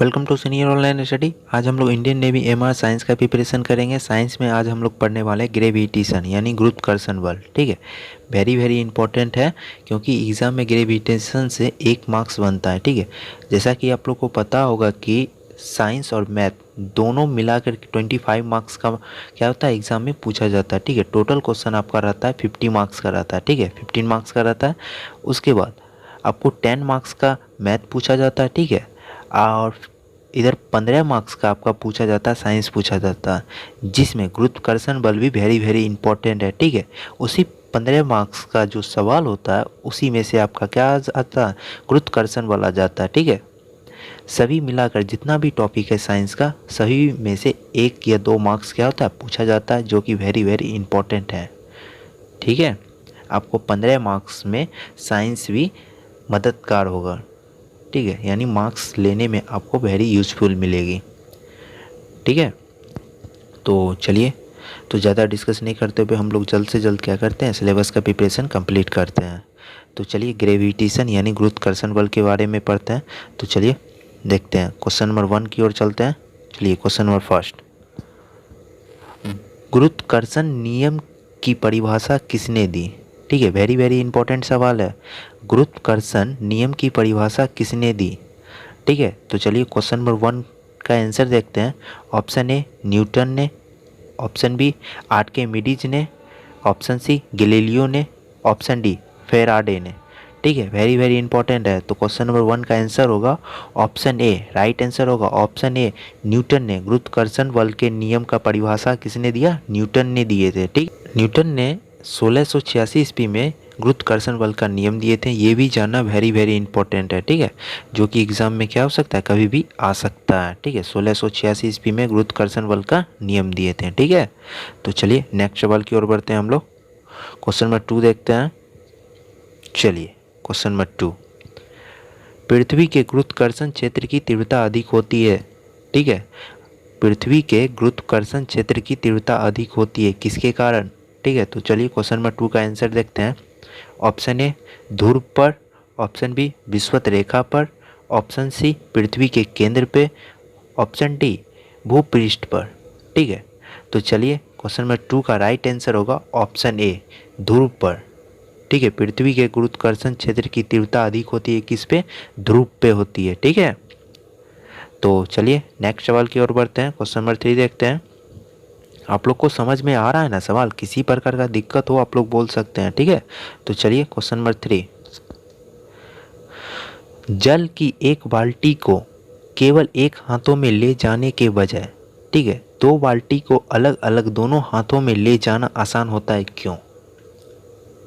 Welcome to senior online study. आज हम लोग इंडियन नेवी एमआर साइंस का प्रिपरेशन करेंगे। साइंस में आज हम लोग पढ़ने वाले हैं ग्रेविटेशन यानी गुरुत्वाकर्षण बल। ठीक है, वेरी इंपॉर्टेंट है क्योंकि एग्ज़ाम में ग्रेविटेशन से 1 मार्क्स बनता है। ठीक है, जैसा कि आप लोग को पता होगा कि साइंस और मैथ दोनों मिलाकर 25 मार्क्स का क्या होता है एग्ज़ाम में पूछा जाता है। ठीक है, टोटल क्वेश्चन आपका रहता है 50 मार्क्स का रहता है। ठीक है, 15 मार्क्स का रहता है। उसके बाद आपको 10 मार्क्स का मैथ पूछा जाता है। ठीक है, और इधर 15 मार्क्स का आपका पूछा जाता है साइंस पूछा जाता है, जिसमें गुरुत्वाकर्षण बल भी वेरी इंपॉर्टेंट है। ठीक है, उसी 15 मार्क्स का जो सवाल होता है उसी में से आपका क्या आता है, गुरुत्वाकर्षण बल आ जाता है। ठीक है, सभी मिलाकर जितना भी टॉपिक है साइंस का सभी में से 1 या 2 मार्क्स क्या होता है पूछा जाता है, जो कि वेरी इंपॉर्टेंट है। ठीक है, आपको 15 मार्क्स में साइंस भी मददगार होगा। ठीक है, यानी मार्क्स लेने में आपको वेरी यूज़फुल मिलेगी। ठीक है, तो चलिए, तो ज़्यादा डिस्कस नहीं करते हुए हम लोग जल्द से जल्द क्या करते हैं, सिलेबस का प्रिपरेशन कंप्लीट करते हैं। तो चलिए ग्रेविटेशन यानी गुरुत्वाकर्षण बल के बारे में पढ़ते हैं। तो चलिए देखते हैं, क्वेश्चन नंबर 1 की ओर चलते हैं। चलिए क्वेश्चन नंबर 1, गुरुत्वाकर्षण नियम की परिभाषा किसने दी? ठीक है, वेरी इंपॉर्टेंट सवाल है। गुरुत्वाकर्षण नियम की परिभाषा किसने दी? ठीक है, तो चलिए क्वेश्चन नंबर 1 का आंसर देखते हैं। ऑप्शन ए न्यूटन ने, ऑप्शन बी आर्किमिडीज ने, ऑप्शन सी गैलीलियो ने, ऑप्शन डी फैराडे ने। ठीक है, वेरी इंपॉर्टेंट है। तो क्वेश्चन नंबर 1 का आंसर होगा ऑप्शन ए, राइट आंसर होगा ऑप्शन ए, न्यूटन ने। गुरुत्वाकर्षण बल के नियम का परिभाषा किसने दिया? न्यूटन ने दिए थे। ठीक, न्यूटन ने 1686 ईस्वी में गुरुत्वाकर्षण बल का नियम दिए थे। ये भी जानना वेरी इंपॉर्टेंट है। ठीक है, जो कि एग्जाम में क्या हो सकता है, कभी भी आ सकता है। ठीक है, 1686 ईस्वी में गुरुत्वाकर्षण बल का नियम दिए थे। ठीक है, तो चलिए नेक्स्ट सवाल की ओर बढ़ते हैं हम लोग। क्वेश्चन नंबर 2 देखते हैं। चलिए क्वेश्चन नंबर 2, पृथ्वी के गुरुत्वाकर्षण क्षेत्र की तीव्रता अधिक होती है। ठीक है, पृथ्वी के गुरुत्वाकर्षण क्षेत्र की तीव्रता अधिक होती है किसके कारण? ठीक है, तो चलिए क्वेश्चन नंबर 2 का आंसर देखते हैं। ऑप्शन ए ध्रुव पर, ऑप्शन बी विषुवत रेखा पर, ऑप्शन सी पृथ्वी के केंद्र पे, ऑप्शन डी भूपृष्ठ पर। ठीक है, तो चलिए क्वेश्चन नंबर 2 का राइट आंसर होगा ऑप्शन ए, ध्रुव पर। ठीक है, पृथ्वी के गुरुत्वाकर्षण क्षेत्र की तीव्रता अधिक होती है किस पे? ध्रुव पे होती है। ठीक है, तो चलिए नेक्स्ट सवाल की ओर बढ़ते हैं। क्वेश्चन नंबर 3 देखते हैं। आप लोग को समझ में आ रहा है ना सवाल? किसी प्रकार का दिक्कत हो आप लोग बोल सकते हैं। ठीक है, तो चलिए क्वेश्चन नंबर 3, जल की एक बाल्टी को केवल एक हाथों में ले जाने के बजाय, ठीक है, 2 बाल्टी को अलग अलग दोनों हाथों में ले जाना आसान होता है, क्यों?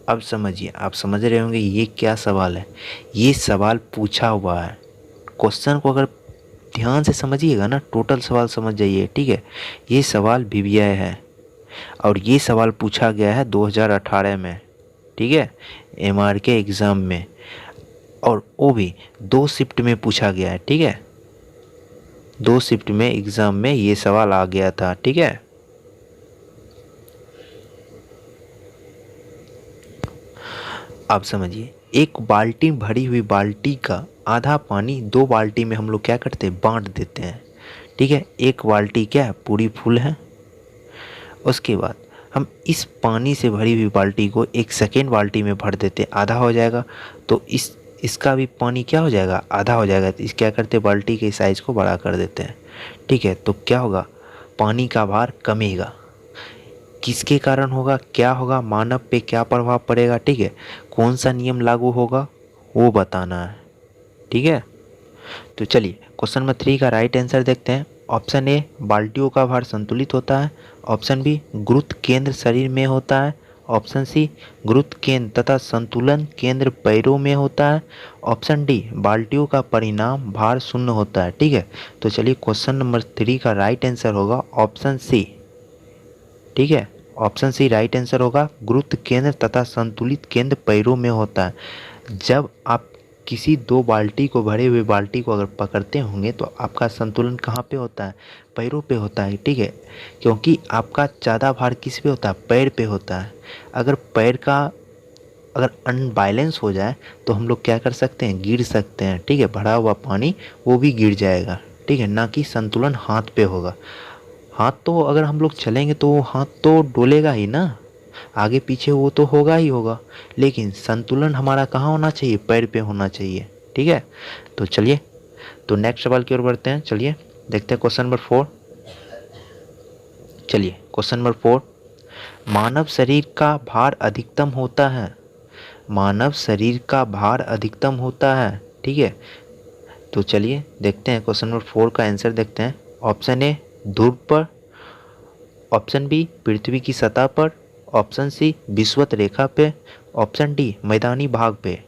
अब समझिए, आप समझ रहे होंगे ये क्या सवाल है। ये सवाल पूछा हुआ है, क्वेश्चन को अगर ध्यान से समझिएगा ना, टोटल सवाल समझ जाइए। ठीक है, ये सवाल वीवीआई है और ये सवाल पूछा गया है 2018 में। ठीक है, एमआर के एग्ज़ाम में, और वो भी 2 शिफ्ट में पूछा गया है। ठीक है, 2 शिफ्ट में एग्ज़ाम में ये सवाल आ गया था। ठीक है, अब समझिए, एक बाल्टी भरी हुई बाल्टी का आधा पानी 2 बाल्टी में हम लोग क्या करते हैं, बांट देते हैं। ठीक है, एक बाल्टी क्या है, पूरी फुल है। उसके बाद हम इस पानी से भरी हुई बाल्टी को एक सेकेंड बाल्टी में भर देते हैं, आधा हो जाएगा। तो इसका भी पानी क्या हो जाएगा, आधा हो जाएगा। तो इस क्या करते हैं, बाल्टी के साइज़ को बड़ा कर देते हैं। ठीक है, तो क्या होगा, पानी का भार कमेगा। किसके कारण होगा, क्या होगा, मानव पे क्या प्रभाव पड़ेगा? ठीक है, कौन सा नियम लागू होगा वो बताना है। ठीक है, तो चलिए क्वेश्चन नंबर 3 का राइट आंसर देखते हैं। ऑप्शन ए, बाल्टियों का भार संतुलित होता है। ऑप्शन बी, गुरुत्व केंद्र शरीर में होता है। ऑप्शन सी, गुरुत्व केंद्र तथा संतुलन केंद्र पैरों में होता है। ऑप्शन डी, बाल्टियों का परिणाम भार शून्य होता है। ठीक है, तो चलिए क्वेश्चन नंबर 3 का राइट आंसर होगा ऑप्शन सी। ठीक है, ऑप्शन सी राइट आंसर होगा, गुरुत्व केंद्र तथा संतुलित केंद्र पैरों में होता है। जब आप किसी 2 बाल्टी को भरे हुए बाल्टी को अगर पकड़ते होंगे तो आपका संतुलन कहाँ पे होता है, पैरों पे होता है। ठीक है, क्योंकि आपका ज़्यादा भार किस पे होता है, पैर पे होता है। अगर पैर का अगर अनबैलेंस हो जाए तो हम लोग क्या कर सकते हैं, गिर सकते हैं। ठीक है, भरा हुआ पानी वो भी गिर जाएगा। ठीक है, ना कि संतुलन हाथ पे होगा। हाथ तो अगर हम लोग चलेंगे तो हाथ तो डोलेगा ही ना, आगे पीछे वो तो होगा ही होगा, लेकिन संतुलन हमारा कहाँ होना चाहिए, पैर पे होना चाहिए। ठीक है, तो चलिए, तो नेक्स्ट सवाल की ओर बढ़ते हैं। चलिए देखते हैं क्वेश्चन नंबर 4। चलिए क्वेश्चन नंबर 4, मानव शरीर का भार अधिकतम होता है, मानव शरीर का भार अधिकतम होता है। ठीक है, तो चलिए देखते हैं क्वेश्चन नंबर 4 का आंसर देखते हैं। ऑप्शन ए ध्रुव पर, ऑप्शन बी पृथ्वी की सतह पर, ऑप्शन सी विषुवत रेखा पे, ऑप्शन डी मैदानी भाग पे।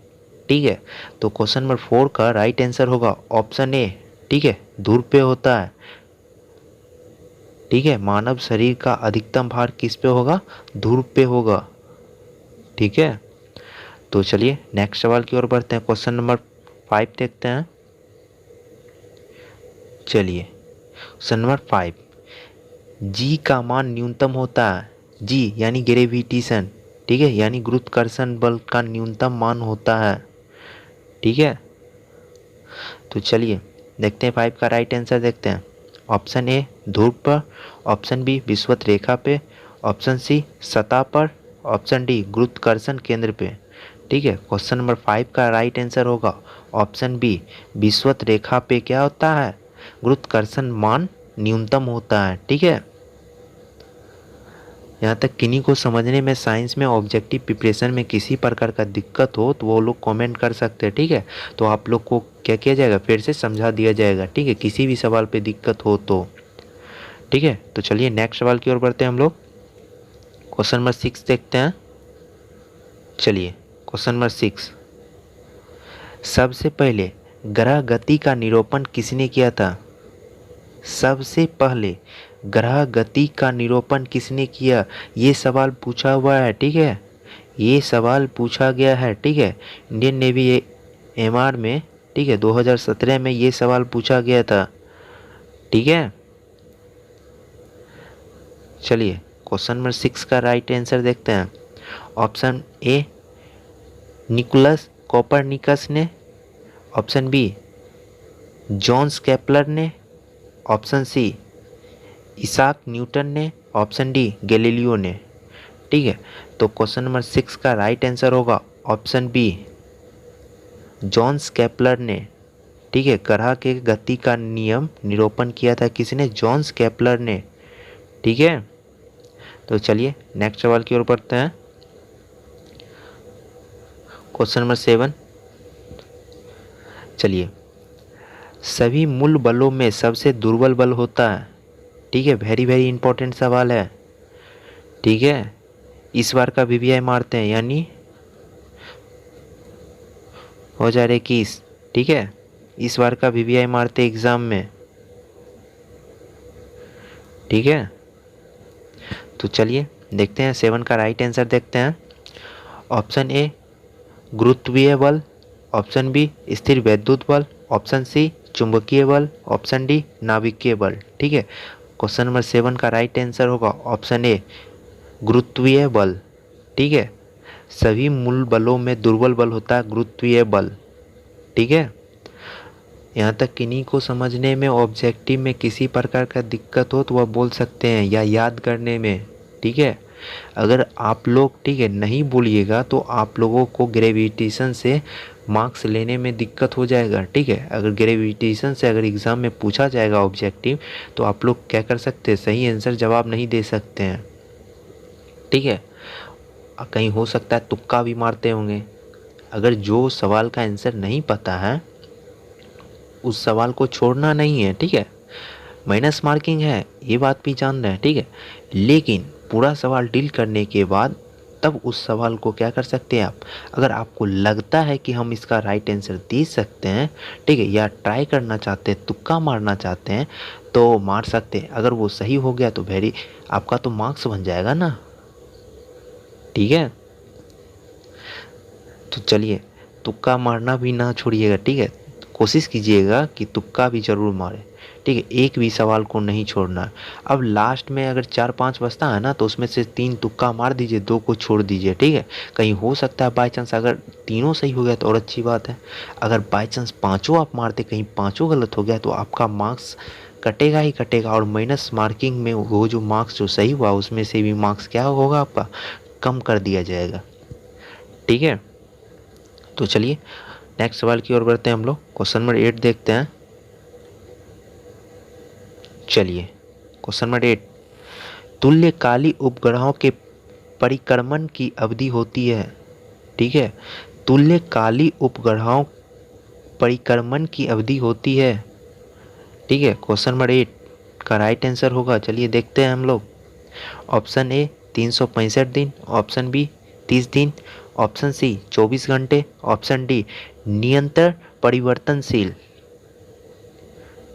ठीक है, तो क्वेश्चन नंबर 4 का राइट आंसर होगा ऑप्शन ए। ठीक है, ध्रुव पे होता है। ठीक है, मानव शरीर का अधिकतम भार किस पे होगा, ध्रुव पे होगा। ठीक है, तो चलिए नेक्स्ट सवाल की ओर बढ़ते हैं। क्वेश्चन नंबर 5 देखते हैं। चलिए क्वेश्चन नंबर 5, जी का मान न्यूनतम होता है, जी यानी ग्रेविटेशन, ठीक है, यानी गुरुत्वाकर्षण बल का न्यूनतम मान होता है। ठीक है, तो चलिए देखते हैं 5 का राइट आंसर देखते हैं। ऑप्शन ए ध्रुव पर, ऑप्शन बी विषुवत रेखा पे, ऑप्शन सी सतह पर, ऑप्शन डी गुरुत्वाकर्षण केंद्र पे। ठीक है, क्वेश्चन नंबर 5 का राइट आंसर होगा ऑप्शन बी, विषुवत रेखा पे क्या होता है, गुरुत्वाकर्षण मान न्यूनतम होता है। ठीक है, यहाँ तक किन्हीं को समझने में, साइंस में ऑब्जेक्टिव प्रिपरेशन में किसी प्रकार का दिक्कत हो तो वो लोग कमेंट कर सकते हैं। ठीक है, तो आप लोग को क्या किया जाएगा, फिर से समझा दिया जाएगा। ठीक है, किसी भी सवाल पे दिक्कत हो तो। ठीक है, तो चलिए नेक्स्ट सवाल की ओर बढ़ते हैं हम लोग। क्वेश्चन नंबर 6 देखते हैं। चलिए क्वेश्चन नंबर 6, सबसे पहले ग्रह गति का निरूपण किसने किया था, सबसे पहले ग्रह गति का निरूपण किसने किया, ये सवाल पूछा हुआ है। ठीक है, ये सवाल पूछा गया है। ठीक है, इंडियन नेवी एमआर में, ठीक है, 2017 में ये सवाल पूछा गया था। ठीक है, चलिए क्वेश्चन नंबर 6 का राइट आंसर देखते हैं। ऑप्शन ए निकोलस कोपरनिकस ने, ऑप्शन बी जॉन्स केपलर ने, ऑप्शन सी इसाक न्यूटन ने, ऑप्शन डी गैलीलियो ने। ठीक है, तो क्वेश्चन नंबर 6 का राइट आंसर होगा ऑप्शन बी, जॉन्स केपलर ने। ठीक है, ग्रह के गति का नियम निरूपण किया था किसने, जॉन्स केपलर ने। ठीक है, तो चलिए नेक्स्ट सवाल की ओर बढ़ते हैं। क्वेश्चन नंबर 7, चलिए, सभी मूल बलों में सबसे दुर्बल बल होता है। ठीक है, वेरी वेरी इंपॉर्टेंट सवाल है। ठीक है, इस बार का वीवीआई मारते हैं, यानी 2021। ठीक है, इस बार का वीवीआई मारते एग्जाम में। ठीक है, तो चलिए देखते हैं 7 का राइट आंसर देखते हैं। ऑप्शन ए गुरुत्वीय बल, ऑप्शन बी स्थिर वैद्युत बल, ऑप्शन सी चुंबकीय बल, ऑप्शन डी नाभिकीय बल। ठीक है, क्वेश्चन नंबर 7 का राइट आंसर होगा ऑप्शन ए गुरुत्वीय बल। ठीक है, सभी मूल बलों में दुर्बल बल होता है गुरुत्वीय बल। ठीक है, यहाँ तक किन्हीं को समझने में, ऑब्जेक्टिव में किसी प्रकार का दिक्कत हो तो वह बोल सकते हैं, या याद करने में। ठीक है, अगर आप लोग, ठीक है, नहीं बोलिएगा तो आप लोगों को ग्रेविटेशन से मार्क्स लेने में दिक्कत हो जाएगा। ठीक है, अगर ग्रेविटेशन से अगर एग्ज़ाम में पूछा जाएगा ऑब्जेक्टिव, तो आप लोग क्या कर सकते हैं, सही आंसर जवाब नहीं दे सकते हैं। ठीक है, कहीं हो सकता है तुक्का भी मारते होंगे। अगर जो सवाल का आंसर नहीं पता है उस सवाल को छोड़ना नहीं है। ठीक है, माइनस मार्किंग है, ये बात भी जान रहे हैं। ठीक है, लेकिन पूरा सवाल डील करने के बाद तब उस सवाल को क्या कर सकते हैं आप, अगर आपको लगता है कि हम इसका राइट आंसर दे सकते हैं, ठीक है, या ट्राई करना चाहते हैं, तुक्का मारना चाहते हैं, तो मार सकते हैं। अगर वो सही हो गया तो वेरी, आपका तो मार्क्स बन जाएगा ना। ठीक है, तो चलिए तुक्का मारना भी ना छोड़िएगा। ठीक है, कोशिश कीजिएगा कि तुक्का भी ज़रूर मारे। ठीक है, एक भी सवाल को नहीं छोड़ना है। अब लास्ट में अगर 4-5 बचता है ना तो उसमें से 3 तुक्का मार दीजिए, 2 को छोड़ दीजिए। ठीक है, कहीं हो सकता है बाई चांस अगर तीनों सही हो गया तो और अच्छी बात है। अगर बाई चांस पाँचों आप मारते, कहीं पाँचों गलत हो गया तो आपका मार्क्स कटेगा ही कटेगा, और माइनस मार्किंग में वो जो मार्क्स जो सही हुआ उसमें से भी मार्क्स क्या होगा आपका, कम कर दिया जाएगा। ठीक है, तो चलिए नेक्स्ट सवाल की ओर बढ़ते हैं हम लोग। क्वेश्चन नंबर 8 देखते हैं। चलिए क्वेश्चन नंबर 8, तुल्यकाली उपग्रहों के परिक्रमण की अवधि होती है। ठीक है, तुल्यकाली उपग्रहों परिक्रमण की अवधि होती है। ठीक है, क्वेश्चन नंबर 8 का राइट आंसर होगा, चलिए देखते हैं हम लोग। ऑप्शन ए 365 दिन, ऑप्शन बी 30 दिन, ऑप्शन सी 24 घंटे, ऑप्शन डी निरंतर परिवर्तनशील।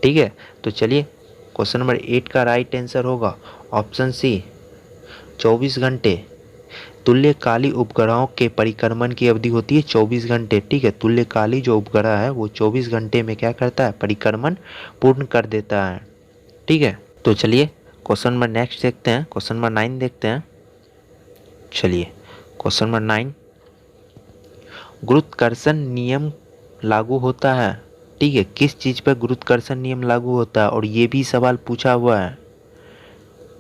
ठीक है, तो चलिए क्वेश्चन नंबर 8 का राइट आंसर होगा ऑप्शन सी 24 घंटे। तुल्यकाली उपग्रहों के परिक्रमण की अवधि होती है 24 घंटे। ठीक है, तुल्यकाली जो उपग्रह है वो 24 घंटे में क्या करता है, परिक्रमण पूर्ण कर देता है। ठीक है, तो चलिए क्वेश्चन नंबर नेक्स्ट देखते हैं, क्वेश्चन नंबर 9 देखते हैं। चलिए क्वेश्चन नंबर 9, गुरुत्वाकर्षण नियम लागू होता है। ठीक है, किस चीज़ पर गुरुत्वाकर्षण नियम लागू होता है, और ये भी सवाल पूछा हुआ है।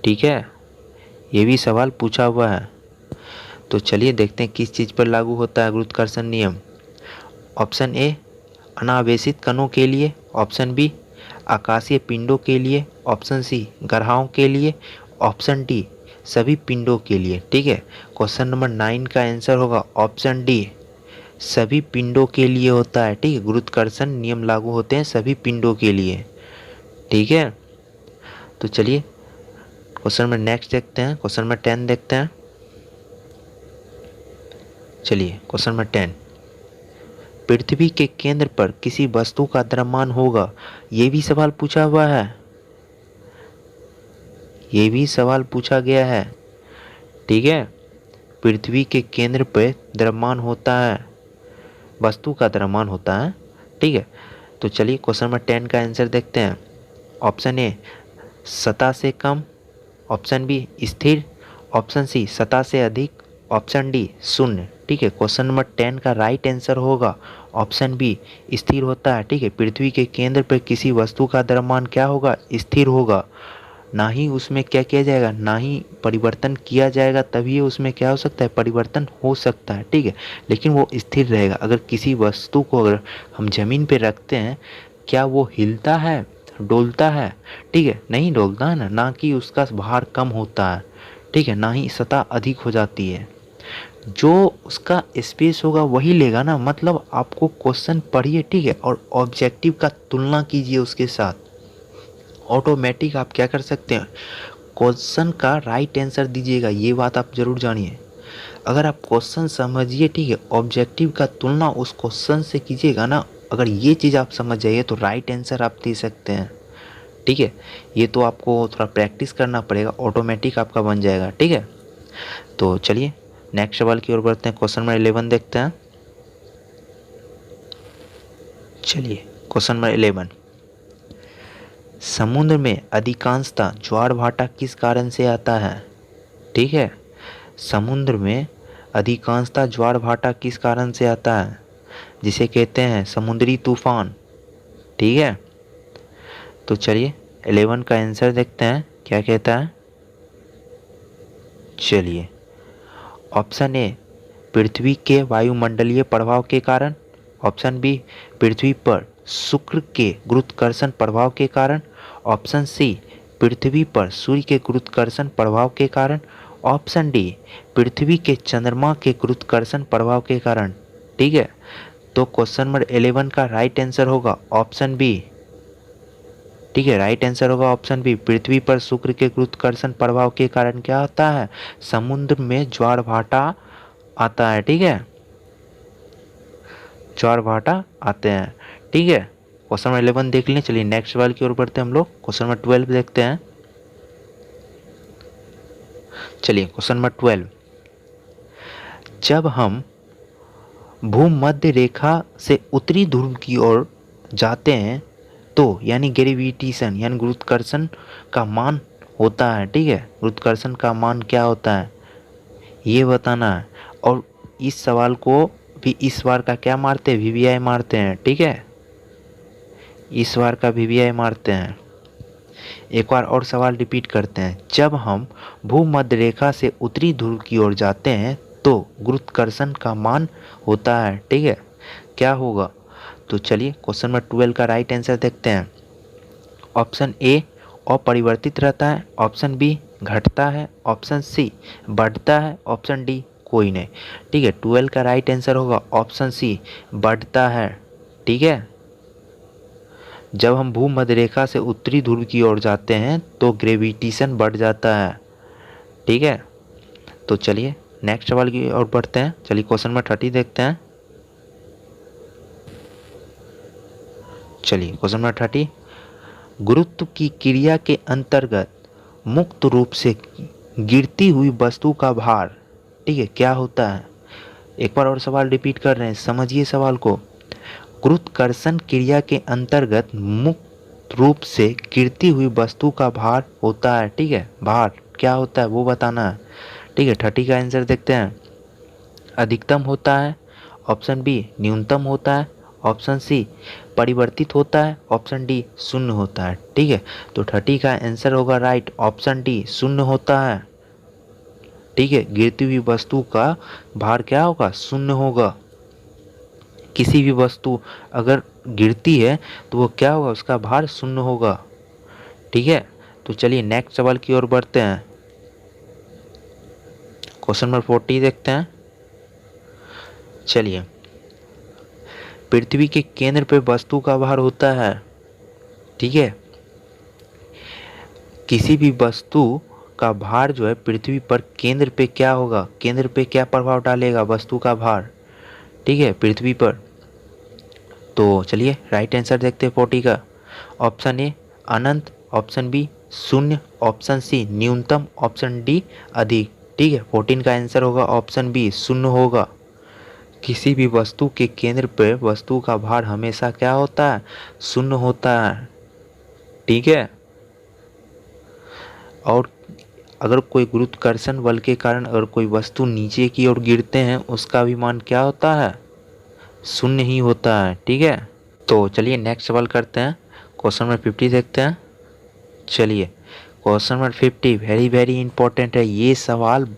ठीक है, ये भी सवाल पूछा हुआ है, तो चलिए देखते हैं किस चीज़ पर लागू होता है गुरुत्वाकर्षण नियम। ऑप्शन ए अनावेशित कणों के लिए, ऑप्शन बी आकाशीय पिंडों के लिए, ऑप्शन सी ग्रहों के लिए, ऑप्शन डी सभी पिंडों के लिए। ठीक है, क्वेश्चन नंबर 9 का आंसर होगा ऑप्शन डी, सभी पिंडों के लिए होता है। ठीक है, गुरुत्वाकर्षण नियम लागू होते हैं सभी पिंडों के लिए। ठीक है, तो चलिए क्वेश्चन नंबर नेक्स्ट देखते हैं, क्वेश्चन नंबर 10 देखते हैं। चलिए क्वेश्चन नंबर 10, पृथ्वी के केंद्र पर किसी वस्तु का द्रव्यमान होगा। ये भी सवाल पूछा हुआ है, ये भी सवाल पूछा गया है। ठीक है, पृथ्वी के केंद्र पर द्रव्यमान होता है, वस्तु का द्रव्यमान होता है। ठीक है, तो चलिए क्वेश्चन नंबर 10 का आंसर देखते हैं। ऑप्शन ए सतह से कम, ऑप्शन बी स्थिर, ऑप्शन सी सतह से अधिक, ऑप्शन डी शून्य। ठीक है, क्वेश्चन नंबर 10 का राइट आंसर होगा ऑप्शन बी, स्थिर होता है। ठीक है, पृथ्वी के केंद्र पर किसी वस्तु का द्रव्यमान क्या होगा, स्थिर होगा, ना ही उसमें क्या किया जाएगा, ना ही परिवर्तन किया जाएगा, तभी उसमें क्या हो सकता है, परिवर्तन हो सकता है। ठीक है, लेकिन वो स्थिर रहेगा। अगर किसी वस्तु को अगर हम ज़मीन पे रखते हैं, क्या वो हिलता है, डोलता है? ठीक है, नहीं डोलता है ना कि उसका भार कम होता है। ठीक है, ना ही सतह अधिक हो जाती है। जो उसका स्पेस होगा वही लेगा ना, मतलब आपको क्वेश्चन पढ़िए। ठीक है, और ऑब्जेक्टिव का तुलना कीजिए उसके साथ, ऑटोमेटिक आप क्या कर सकते हैं, क्वेश्चन का राइट आंसर दीजिएगा। ये बात आप ज़रूर जानिए। अगर आप क्वेश्चन समझिए, ठीक है, ऑब्जेक्टिव का तुलना उस क्वेश्चन से कीजिएगा ना, अगर ये चीज़ आप समझ जाइए तो राइट आंसर आप दे सकते हैं। ठीक है, ये तो आपको थोड़ा प्रैक्टिस करना पड़ेगा, ऑटोमेटिक आपका बन जाएगा। ठीक है, तो चलिए नेक्स्ट सवाल की ओर बढ़ते हैं, क्वेश्चन नंबर 11 देखते हैं। चलिए क्वेश्चन नंबर 11, समुद्र में अधिकांशतः ज्वार भाटा किस कारण से आता है। ठीक है, समुद्र में अधिकांशतः ज्वार भाटा किस कारण से आता है, जिसे कहते हैं समुद्री तूफान। ठीक है, तो चलिए 11 का आंसर देखते हैं क्या कहता है। चलिए ऑप्शन ए पृथ्वी के वायुमंडलीय प्रभाव के कारण, ऑप्शन बी पृथ्वी पर शुक्र के गुरुत्वाकर्षण प्रभाव के कारण, ऑप्शन सी पृथ्वी पर सूर्य के गुरुत्वाकर्षण प्रभाव के कारण, ऑप्शन डी पृथ्वी के चंद्रमा के गुरुत्वाकर्षण प्रभाव के कारण। ठीक है, तो क्वेश्चन नंबर 11 का राइट आंसर होगा ऑप्शन बी। ठीक है, राइट आंसर होगा ऑप्शन बी, पृथ्वी पर शुक्र के गुरुत्वाकर्षण प्रभाव के कारण क्या होता है, समुद्र में ज्वार भाटा आता है। ठीक है, ज्वार भाटा आते हैं। ठीक है, क्वेश्चन नंबर 11 देख लें। चलिए नेक्स्ट सवाल की ओर बढ़ते हैं हम लोग, क्वेश्चन नंबर 12 देखते हैं। चलिए क्वेश्चन नंबर 12, जब हम भूमध्य रेखा से उत्तरी ध्रुव की ओर जाते हैं तो यानी ग्रेविटेशन यानी गुरुत्वाकर्षण का मान होता है। ठीक है, गुरुत्वाकर्षण का मान क्या होता है ये बताना है। और इस सवाल को भी इस बार का क्या मारते हैं, वीवीआई मारते हैं। ठीक है, इस बार का वीवीआई मारते हैं। एक बार और सवाल रिपीट करते हैं। जब हम भूमध्य रेखा से उत्तरी ध्रुव की ओर जाते हैं तो गुरुत्वाकर्षण का मान होता है। ठीक है, क्या होगा? तो चलिए क्वेश्चन नंबर 12 का राइट आंसर देखते हैं। ऑप्शन ए अपरिवर्तित रहता है, ऑप्शन बी घटता है, ऑप्शन सी बढ़ता है, ऑप्शन डी कोई नहीं। ठीक है, 12 का राइट आंसर होगा ऑप्शन सी बढ़ता है। ठीक है, जब हम भूमध्य रेखा से उत्तरी ध्रुव की ओर जाते हैं तो ग्रेविटेशन बढ़ जाता है। ठीक है, तो चलिए नेक्स्ट सवाल की ओर बढ़ते हैं। चलिए क्वेश्चन नंबर 30 देखते हैं। चलिए क्वेश्चन नंबर 30, गुरुत्व की क्रिया के अंतर्गत मुक्त रूप से गिरती हुई वस्तु का भार, ठीक है, क्या होता है? एक बार और सवाल रिपीट कर रहे हैं, समझिए सवाल को। गुरुत्वाकर्षण क्रिया के अंतर्गत मुक्त रूप से गिरती हुई वस्तु का भार होता है। ठीक है, भार क्या होता है वो बताना है। ठीक है, 30 का आंसर देखते हैं। अधिकतम होता है, ऑप्शन बी न्यूनतम होता है, ऑप्शन सी परिवर्तित होता है, ऑप्शन डी शून्य होता है। ठीक है, तो 30 का आंसर होगा राइट ऑप्शन डी शून्य होता है। ठीक है, गिरती हुई वस्तु का भार क्या होगा? शून्य होगा। किसी भी वस्तु अगर गिरती है तो वो क्या होगा? उसका भार शून्य होगा। ठीक है, तो चलिए नेक्स्ट सवाल की ओर बढ़ते हैं। क्वेश्चन नंबर 40 देखते हैं। चलिए, पृथ्वी के केंद्र पे वस्तु का भार होता है। ठीक है, किसी भी वस्तु का भार जो है पृथ्वी पर केंद्र पे क्या होगा? केंद्र पे क्या प्रभाव डालेगा वस्तु का भार? ठीक है, पृथ्वी पर। तो चलिए राइट आंसर देखते हैं 40 का। ऑप्शन ए अनंत, ऑप्शन बी शून्य, ऑप्शन सी न्यूनतम, ऑप्शन डी अधिक। ठीक है, 14 का आंसर होगा ऑप्शन बी शून्य होगा। किसी भी वस्तु के केंद्र पर वस्तु का भार हमेशा क्या होता है? शून्य होता है। ठीक है, और अगर कोई गुरुत्वाकर्षण बल के कारण अगर कोई वस्तु नीचे की ओर गिरते हैं उसका भी मान क्या होता है? शून्य ही होता है। ठीक है, तो चलिए नेक्स्ट सवाल करते हैं। क्वेश्चन नंबर 50 देखते हैं। चलिए question number 50 very very important है। ये सवाल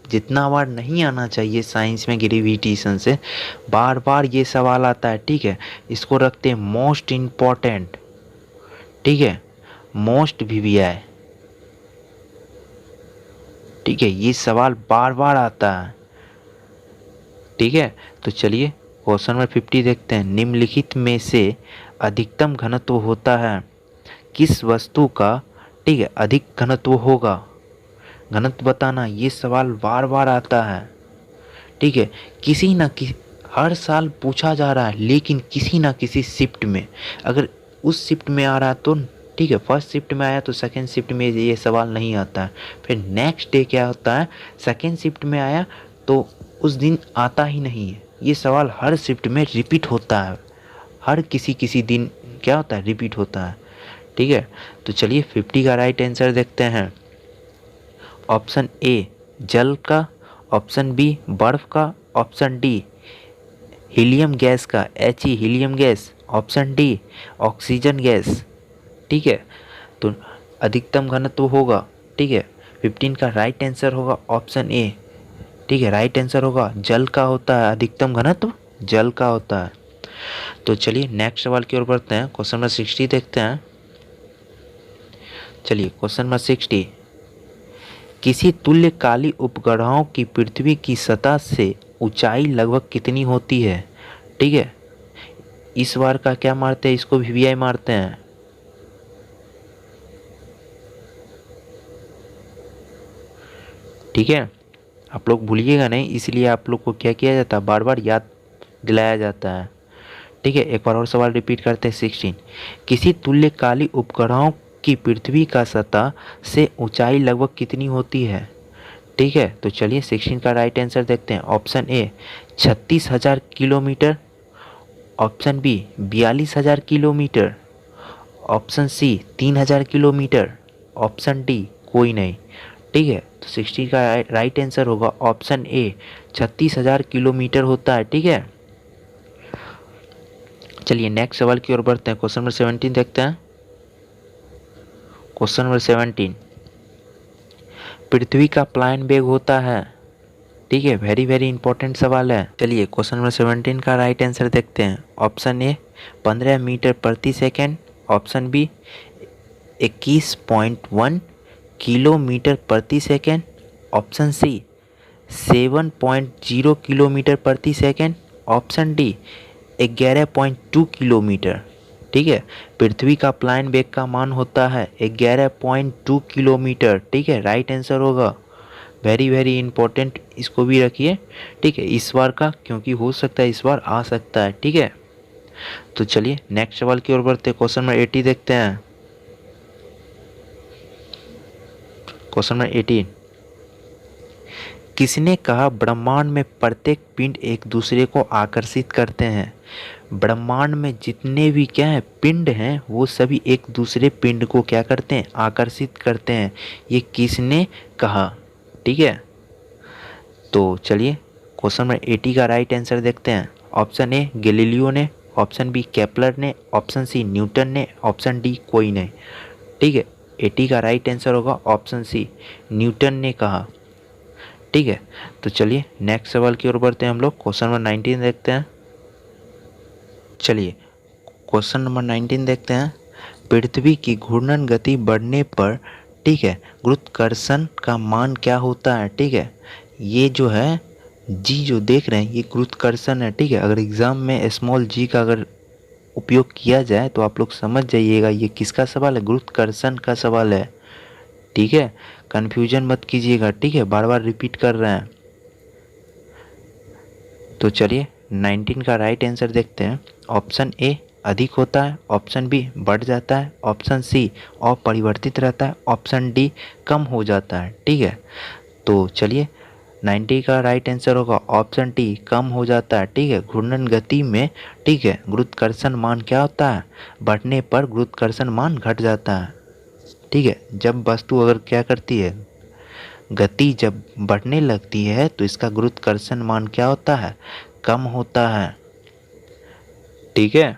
जितना बार नहीं आना चाहिए साइंस में ग्रेविटेशन से, बार बार ये सवाल आता है। ठीक है, इसको रखते हैं मोस्ट इम्पॉर्टेंट। ठीक है, मोस्ट वीवीआई। ठीक है, ये सवाल बार बार आता है। ठीक है, तो चलिए क्वेश्चन नंबर 50 देखते हैं। निम्नलिखित में से अधिकतम घनत्व होता है किस वस्तु का? ठीक है, अधिक घनत्व होगा। घनत्व बताना, ये सवाल बार बार आता है। ठीक है, किसी ना किसी हर साल पूछा जा रहा है, लेकिन किसी ना किसी शिफ्ट में, अगर उस शिफ्ट में आ रहा है तो ठीक है, फर्स्ट शिफ्ट में आया तो सेकंड शिफ्ट में ये सवाल नहीं आता है। फिर नेक्स्ट डे क्या होता है, सेकंड शिफ्ट में आया तो उस दिन आता ही नहीं है। ये सवाल हर शिफ्ट में रिपीट होता है, हर किसी दिन क्या होता है? रिपीट होता है। ठीक है, तो चलिए 50 का राइट आंसर देखते हैं। ऑप्शन ए जल का, ऑप्शन बी बर्फ का, ऑप्शन डी हीलियम गैस का, He helium gas, option D oxygen gas. ठीक है, तो अधिकतम घनत्व होगा। ठीक है, 15 का राइट आंसर होगा ऑप्शन ए। ठीक है, राइट आंसर होगा जल का होता है, अधिकतम घनत्व जल का होता है। तो चलिए नेक्स्ट सवाल की ओर बढ़ते हैं। क्वेश्चन नंबर 60 देखते हैं। चलिए क्वेश्चन नंबर 60, किसी तुल्यकालिक उपग्रहों की पृथ्वी की सतह से ऊंचाई लगभग कितनी होती है? ठीक है, इस बार का क्या मारते हैं? इसको वीवीआई मारते हैं। ठीक है, आप लोग भूलिएगा नहीं, इसलिए आप लोग को क्या किया जाता है? बार बार याद दिलाया जाता है। ठीक है, एक बार और सवाल रिपीट करते हैं। 16, किसी तुल्यकालिक उपग्रहों की पृथ्वी का सतह से ऊंचाई लगभग कितनी होती है? ठीक है, तो चलिए 16 का राइट आंसर देखते हैं। Option A 36,000 kilometre, option B 42,000 kilometre, option C 3000 kilometre, option D कोई नहीं। ठीक है, तो 60 का राइट आंसर होगा ऑप्शन ए 36,000 किलोमीटर होता है। ठीक है, चलिए नेक्स्ट सवाल की ओर बढ़ते हैं। क्वेश्चन नंबर 17 देखते हैं। क्वेश्चन नंबर 17, पृथ्वी का प्लान वेग होता है। ठीक है, वेरी वेरी इंपॉर्टेंट सवाल है। चलिए क्वेश्चन नंबर 17 का राइट आंसर देखते हैं। ऑप्शन ए 15 मीटर प्रति सेकेंड, ऑप्शन बी 21.1 किलोमीटर प्रति सेकेंड, ऑप्शन सी 7.0 किलोमीटर प्रति सेकेंड, ऑप्शन डी 11.2 किलोमीटर। ठीक है, पृथ्वी का प्लान वेग का मान होता है 11.2 किलोमीटर। ठीक है, राइट आंसर होगा। वेरी वेरी इंपॉर्टेंट, इसको भी रखिए। ठीक है, इस बार का, क्योंकि हो सकता है इस बार आ सकता है। ठीक है, तो चलिए नेक्स्ट सवाल की ओर बढ़ते हैं। क्वेश्चन नंबर 80 देखते हैं। क्वेश्चन नंबर 18, किसने कहा ब्रह्मांड में प्रत्येक पिंड एक दूसरे को आकर्षित करते हैं? ब्रह्मांड में जितने भी क्या है पिंड हैं, वो सभी एक दूसरे पिंड को क्या करते हैं? आकर्षित करते हैं। ये किसने कहा? ठीक है, तो चलिए क्वेश्चन नंबर 80 का राइट आंसर देखते हैं। ऑप्शन ए गैलीलियो ने, ऑप्शन बी केपलर ने, ऑप्शन सी न्यूटन ने, ऑप्शन डी कोई नहीं। ठीक है, 80 का राइट आंसर होगा ऑप्शन सी न्यूटन ने कहा। ठीक है, तो चलिए नेक्स्ट सवाल की ओर बढ़ते हैं हम लोग। क्वेश्चन नंबर 19 देखते हैं। चलिए क्वेश्चन नंबर 19 देखते हैं। पृथ्वी की घूर्णन गति बढ़ने पर, ठीक है, गुरुत्वाकर्षण का मान क्या होता है? ठीक है, ये जो है जी जो देख रहे हैं ये गुरुत्वाकर्षण है। ठीक है, अगर एग्जाम में स्मॉल जी का अगर उपयोग किया जाए तो आप लोग समझ जाइएगा ये किसका सवाल है? गुरुत्वाकर्षण का सवाल है। ठीक है, कन्फ्यूजन मत कीजिएगा। ठीक है, बार बार रिपीट कर रहे हैं। तो चलिए 19 का राइट आंसर देखते हैं। ऑप्शन ए अधिक होता है, ऑप्शन बी बढ़ जाता है, ऑप्शन सी अपरिवर्तित रहता है, ऑप्शन डी कम हो जाता है। ठीक है, तो चलिए 90 का राइट आंसर होगा ऑप्शन डी कम हो जाता है। ठीक है, घूर्णन गति में, ठीक है, गुरुत्वाकर्षण मान क्या होता है? बढ़ने पर गुरुत्वाकर्षण मान घट जाता है। ठीक है, जब वस्तु अगर क्या करती है, गति जब बढ़ने लगती है तो इसका गुरुत्वाकर्षण मान क्या होता है? कम होता है। ठीक है,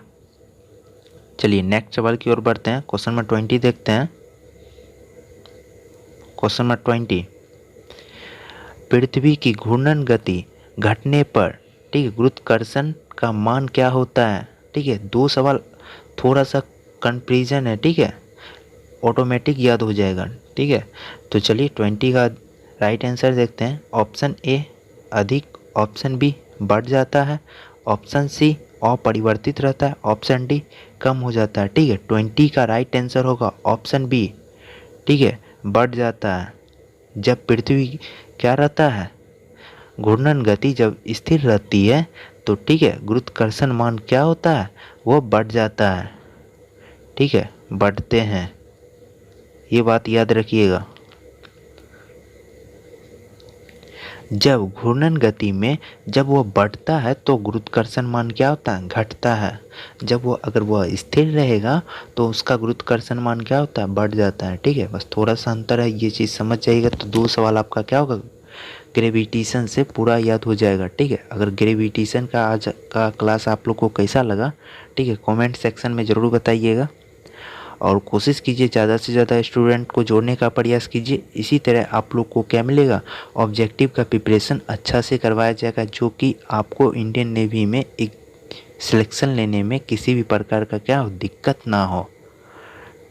चलिए नेक्स्ट सवाल की ओर बढ़ते हैं। क्वेश्चन नंबर 20 देखते हैं। क्वेश्चन नंबर 20, पृथ्वी की घूर्णन गति घटने पर, ठीक है, गुरुत्वाकर्षण का मान क्या होता है? ठीक है, दो सवाल थोड़ा सा कंफ्यूजन है। ठीक है, ऑटोमेटिक याद हो जाएगा। ठीक है, तो चलिए 20 का राइट आंसर देखते हैं। ऑप्शन ए अधिक, ऑप्शन बी बढ़ जाता है, ऑप्शन सी अपरिवर्तित रहता है, ऑप्शन डी कम हो जाता है। ठीक है, 20 का राइट आंसर होगा ऑप्शन बी। ठीक है, बढ़ जाता है। जब पृथ्वी क्या रहता है, घूर्णन गति जब स्थिर रहती है तो, ठीक है, गुरुत्वाकर्षण मान क्या होता है? वो बढ़ जाता है। ठीक है, बढ़ते हैं, ये बात याद रखिएगा। जब घूर्णन गति में जब वो बढ़ता है तो गुरुत्वाकर्षण मान क्या होता है? घटता है। जब वो अगर वह स्थिर रहेगा तो उसका गुरुत्वाकर्षण मान क्या होता है? बढ़ जाता है। ठीक है, बस थोड़ा सा अंतर है, ये चीज़ समझ जाइएगा तो दो सवाल आपका क्या होगा? ग्रेविटेशन से पूरा याद हो जाएगा। ठीक है, अगर ग्रेविटेशन का आज का क्लास आप लोग को कैसा लगा, ठीक है, कमेंट सेक्शन में ज़रूर बताइएगा। और कोशिश कीजिए ज़्यादा से ज़्यादा स्टूडेंट को जोड़ने का प्रयास कीजिए। इसी तरह आप लोग को क्या मिलेगा? ऑब्जेक्टिव का प्रिपरेशन अच्छा से करवाया जाएगा, जो कि आपको इंडियन नेवी में एक सिलेक्शन लेने में किसी भी प्रकार का क्या हो, दिक्कत ना हो।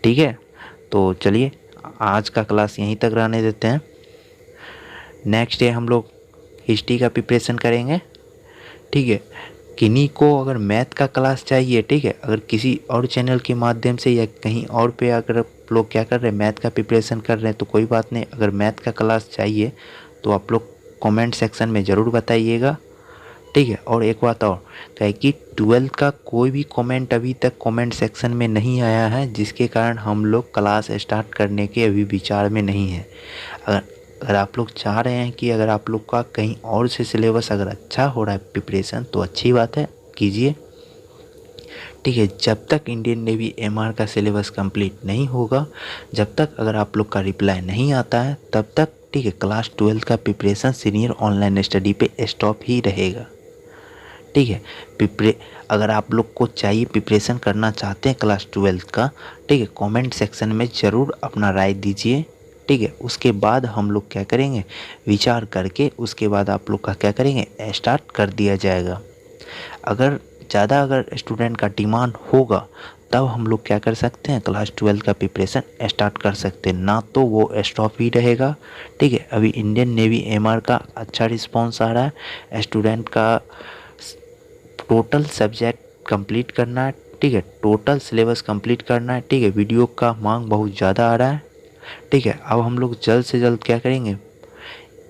ठीक है, तो चलिए आज का क्लास यहीं तक रहने देते हैं। नेक्स्ट डे हम लोग हिस्ट्री का प्रिपरेशन करेंगे। ठीक है, किन्हीं को अगर मैथ का क्लास चाहिए, ठीक है, अगर किसी और चैनल के माध्यम से या कहीं और पे अगर आप लोग क्या कर रहे हैं, मैथ का प्रिपरेशन कर रहे हैं, तो कोई बात नहीं, अगर मैथ का क्लास चाहिए तो आप लोग कमेंट सेक्शन में ज़रूर बताइएगा। ठीक है, और एक बात और, क्या कि 12th का कोई भी कमेंट अभी तक कमेंट सेक्शन में नहीं आया है, जिसके कारण हम लोग क्लास स्टार्ट करने के अभी विचार में नहीं है। अगर आप लोग चाह रहे हैं कि अगर आप लोग का कहीं और से सिलेबस अगर अच्छा हो रहा है प्रिपरेशन, तो अच्छी बात है, कीजिए। ठीक है। जब तक इंडियन नेवी एमआर का सिलेबस कंप्लीट नहीं होगा, जब तक अगर आप लोग का रिप्लाई नहीं आता है, तब तक ठीक है क्लास 12 का प्रिपरेशन सीनियर ऑनलाइन स्टडी पे स्टॉप ही रहेगा। ठीक है। अगर आप लोग को चाहिए, प्रिपरेशन करना चाहते हैं क्लास 12 का, ठीक है, कमेंट सेक्शन में ज़रूर अपना राय दीजिए। ठीक है, उसके बाद हम लोग क्या करेंगे, विचार करके उसके बाद आप लोग का क्या करेंगे, स्टार्ट कर दिया जाएगा। अगर ज़्यादा अगर स्टूडेंट का डिमांड होगा तब हम लोग क्या कर सकते हैं, क्लास 12 का प्रिपरेशन स्टार्ट कर सकते हैं, ना तो वो स्टॉप ही रहेगा। ठीक है, अभी इंडियन नेवी एमआर का अच्छा रिस्पॉन्स आ रहा है, स्टूडेंट का टोटल सब्जेक्ट कंप्लीट करना है। ठीक है, टोटल सिलेबस कंप्लीट करना है। ठीक है, वीडियो का मांग बहुत ज़्यादा आ रहा है। ठीक है, अब हम लोग जल्द से जल्द क्या करेंगे,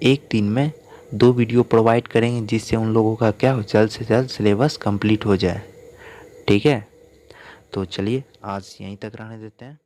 एक दिन में 2 वीडियो प्रोवाइड करेंगे, जिससे उन लोगों का क्या हो, जल्द से जल्द सिलेबस कंप्लीट हो जाए। ठीक है, तो चलिए आज यहीं तक रहने देते हैं।